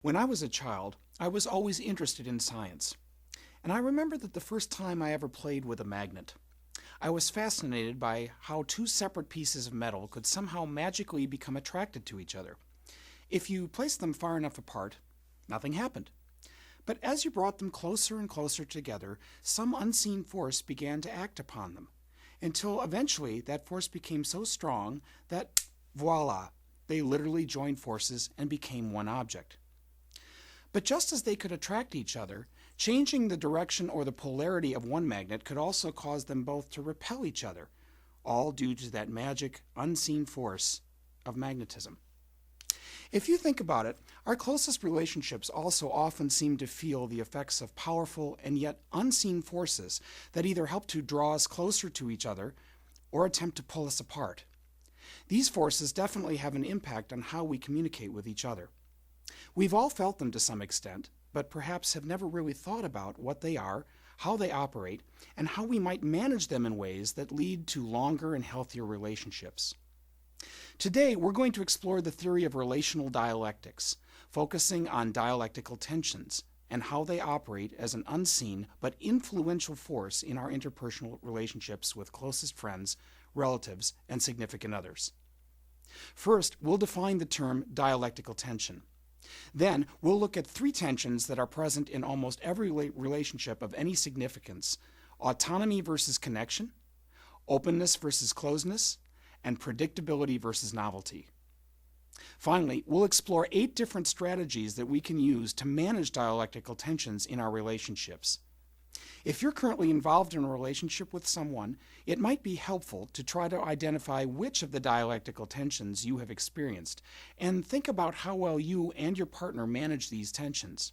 When I was a child, I was always interested in science, and I remember that the first time I ever played with a magnet. I was fascinated by how two separate pieces of metal could somehow magically become attracted to each other. If you placed them far enough apart, nothing happened. But as you brought them closer and closer together, some unseen force began to act upon them, until eventually that force became so strong that, voila, they literally joined forces and became one object. But just as they could attract each other, changing the direction or the polarity of one magnet could also cause them both to repel each other, all due to that magic, unseen force of magnetism. If you think about it, our closest relationships also often seem to feel the effects of powerful and yet unseen forces that either help to draw us closer to each other or attempt to pull us apart. These forces definitely have an impact on how we communicate with each other. We've all felt them to some extent, but perhaps have never really thought about what they are, how they operate, and how we might manage them in ways that lead to longer and healthier relationships. Today, we're going to explore the theory of relational dialectics, focusing on dialectical tensions and how they operate as an unseen but influential force in our interpersonal relationships with closest friends, relatives, and significant others. First, we'll define the term dialectical tension. Then, we'll look at three tensions that are present in almost every relationship of any significance: autonomy versus connection, openness versus closeness, and predictability versus novelty. Finally, we'll explore 8 different strategies that we can use to manage dialectical tensions in our relationships. If you're currently involved in a relationship with someone, it might be helpful to try to identify which of the dialectical tensions you have experienced and think about how well you and your partner manage these tensions.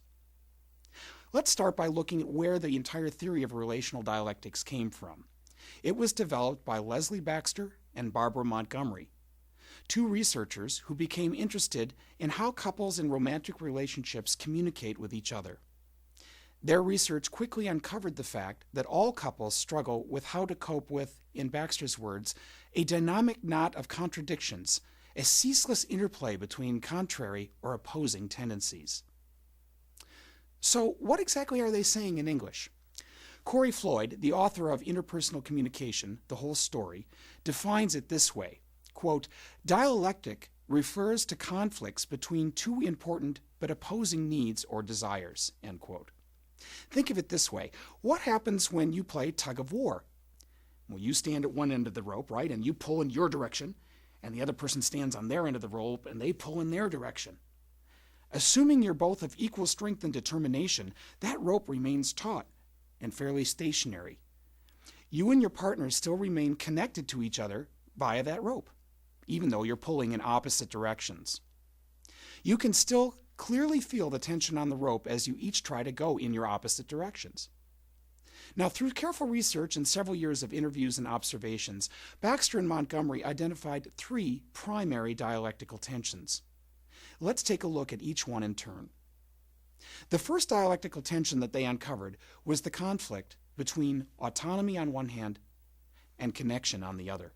Let's start by looking at where the entire theory of relational dialectics came from. It was developed by Leslie Baxter and Barbara Montgomery, two researchers who became interested in how couples in romantic relationships communicate with each other. Their research quickly uncovered the fact that all couples struggle with how to cope with, in Baxter's words, a dynamic knot of contradictions, a ceaseless interplay between contrary or opposing tendencies. So, what exactly are they saying in English? Corey Floyd, the author of Interpersonal Communication, The Whole Story, defines it this way, quote, "Dialectic refers to conflicts between two important but opposing needs or desires," end quote. Think of it this way. What happens when you play tug of war? Well, you stand at one end of the rope, right, and you pull in your direction, and the other person stands on their end of the rope, and they pull in their direction. Assuming you're both of equal strength and determination, that rope remains taut and fairly stationary. You and your partner still remain connected to each other via that rope, even though you're pulling in opposite directions. You can still clearly feel the tension on the rope as you each try to go in your opposite directions. Now, through careful research and several years of interviews and observations, Baxter and Montgomery identified 3 primary dialectical tensions. Let's take a look at each one in turn. The first dialectical tension that they uncovered was the conflict between autonomy on one hand and connection on the other.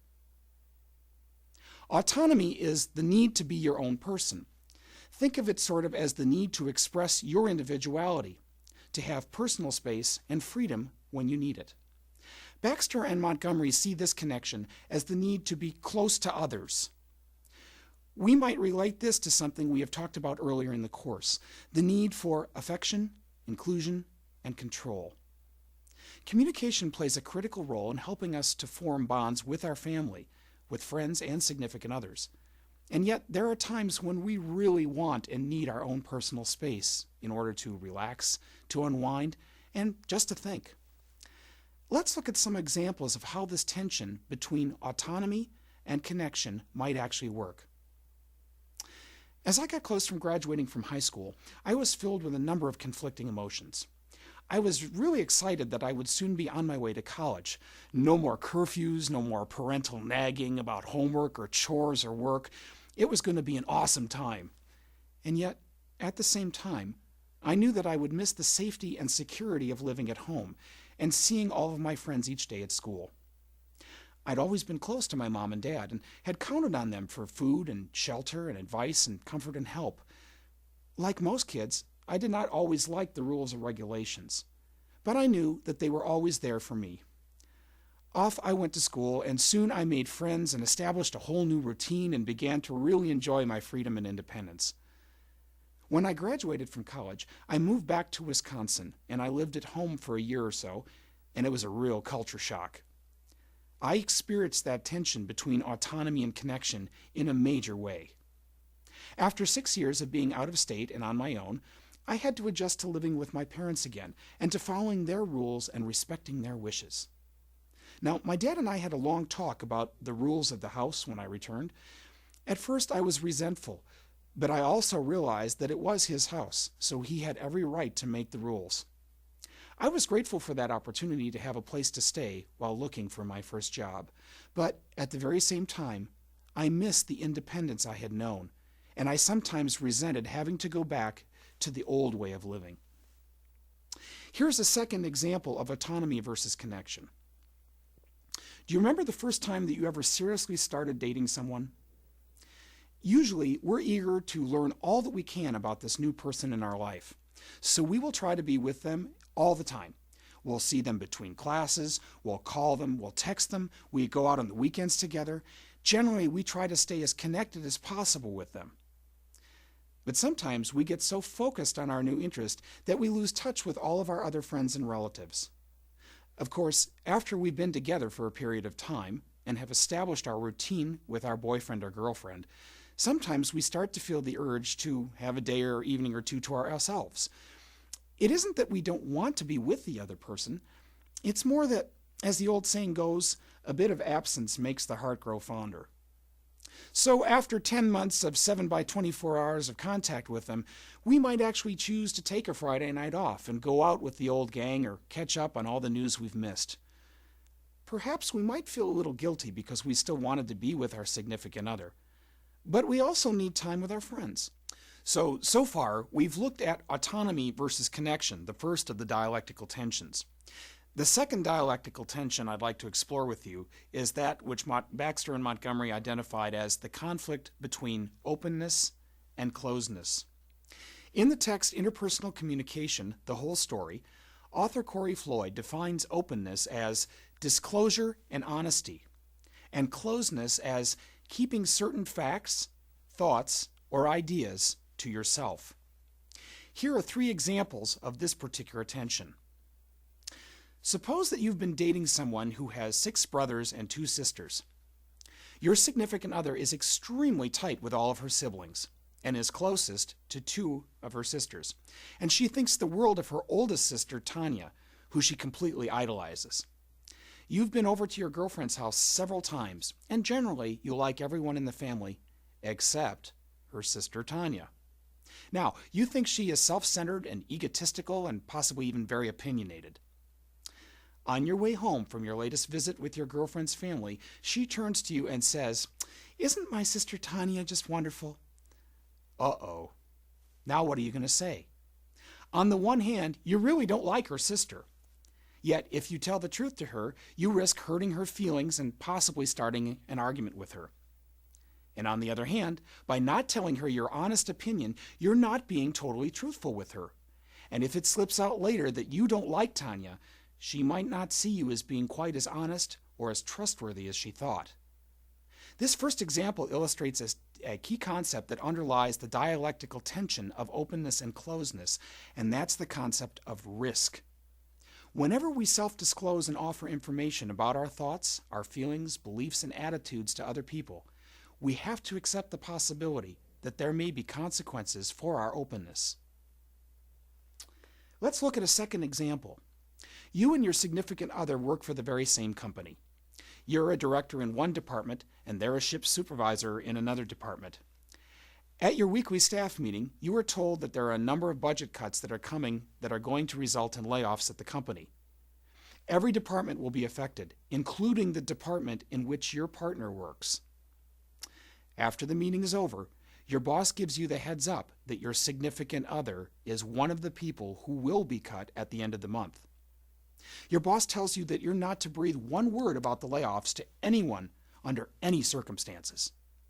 Autonomy is the need to be your own person. Think of it sort of as the need to express your individuality, to have personal space and freedom when you need it. Baxter and Montgomery see this connection as the need to be close to others. We might relate this to something we have talked about earlier in the course, the need for affection, inclusion, and control. Communication plays a critical role in helping us to form bonds with our family, with friends and significant others. And yet, there are times when we really want and need our own personal space in order to relax, to unwind, and just to think. Let's look at some examples of how this tension between autonomy and connection might actually work. As I got close from graduating from high school, I was filled with a number of conflicting emotions. I was really excited that I would soon be on my way to college. No more curfews, no more parental nagging about homework or chores or work. It was going to be an awesome time. And yet, at the same time, I knew that I would miss the safety and security of living at home and seeing all of my friends each day at school. I'd always been close to my mom and dad and had counted on them for food and shelter and advice and comfort and help. Like most kids, I did not always like the rules or regulations, but I knew that they were always there for me. Off I went to school, and soon I made friends and established a whole new routine and began to really enjoy my freedom and independence. When I graduated from college, I moved back to Wisconsin, and I lived at home for a year or so, and it was a real culture shock. I experienced that tension between autonomy and connection in a major way. After 6 years of being out of state and on my own, I had to adjust to living with my parents again and to following their rules and respecting their wishes. Now, my dad and I had a long talk about the rules of the house when I returned. At first, I was resentful, but I also realized that it was his house, so he had every right to make the rules. I was grateful for that opportunity to have a place to stay while looking for my first job, but at the very same time, I missed the independence I had known, and I sometimes resented having to go back to the old way of living. Here's a second example of autonomy versus connection. Do you remember the first time that you ever seriously started dating someone? Usually, we're eager to learn all that we can about this new person in our life, so we will try to be with them all the time. We'll see them between classes, we'll call them, we'll text them, we go out on the weekends together. Generally, we try to stay as connected as possible with them. But sometimes we get so focused on our new interest that we lose touch with all of our other friends and relatives. Of course, after we've been together for a period of time and have established our routine with our boyfriend or girlfriend, sometimes we start to feel the urge to have a day or evening or two to ourselves. It isn't that we don't want to be with the other person. It's more that, as the old saying goes, a bit of absence makes the heart grow fonder. So after 10 months of 7 by 24 hours of contact with them, we might actually choose to take a Friday night off and go out with the old gang or catch up on all the news we've missed. Perhaps we might feel a little guilty because we still wanted to be with our significant other. But we also need time with our friends. So far, we've looked at autonomy versus connection, the first of the dialectical tensions. The second dialectical tension I'd like to explore with you is that which Baxter and Montgomery identified as the conflict between openness and closedness. In the text Interpersonal Communication, the Whole Story, author Corey Floyd defines openness as disclosure and honesty, and closeness as keeping certain facts, thoughts, or ideas to yourself. Here are 3 examples of this particular tension. Suppose that you've been dating someone who has 6 brothers and 2 sisters. Your significant other is extremely tight with all of her siblings and is closest to 2 of her sisters. And she thinks the world of her oldest sister, Tanya, who she completely idolizes. You've been over to your girlfriend's house several times, and generally you like everyone in the family except her sister, Tanya. Now, you think she is self-centered and egotistical and possibly even very opinionated. On your way home from your latest visit with your girlfriend's family, she turns to you and says, "Isn't my sister Tanya just wonderful?" Uh-oh. Now what are you going to say? On the one hand, you really don't like her sister. Yet, if you tell the truth to her, you risk hurting her feelings and possibly starting an argument with her. And on the other hand, by not telling her your honest opinion, you're not being totally truthful with her. And if it slips out later that you don't like Tanya, she might not see you as being quite as honest or as trustworthy as she thought. This first example illustrates a key concept that underlies the dialectical tension of openness and closeness, and that's the concept of risk. Whenever we self-disclose and offer information about our thoughts, our feelings, beliefs, and attitudes to other people, we have to accept the possibility that there may be consequences for our openness. Let's look at a second example. You and your significant other work for the very same company. You're a director in one department, and they're a ship supervisor in another department. At your weekly staff meeting, you are told that there are a number of budget cuts that are coming that are going to result in layoffs at the company. Every department will be affected, including the department in which your partner works. After the meeting is over, your boss gives you the heads up that your significant other is one of the people who will be cut at the end of the month. Your boss tells you that you're not to breathe one word about the layoffs to anyone under any circumstances.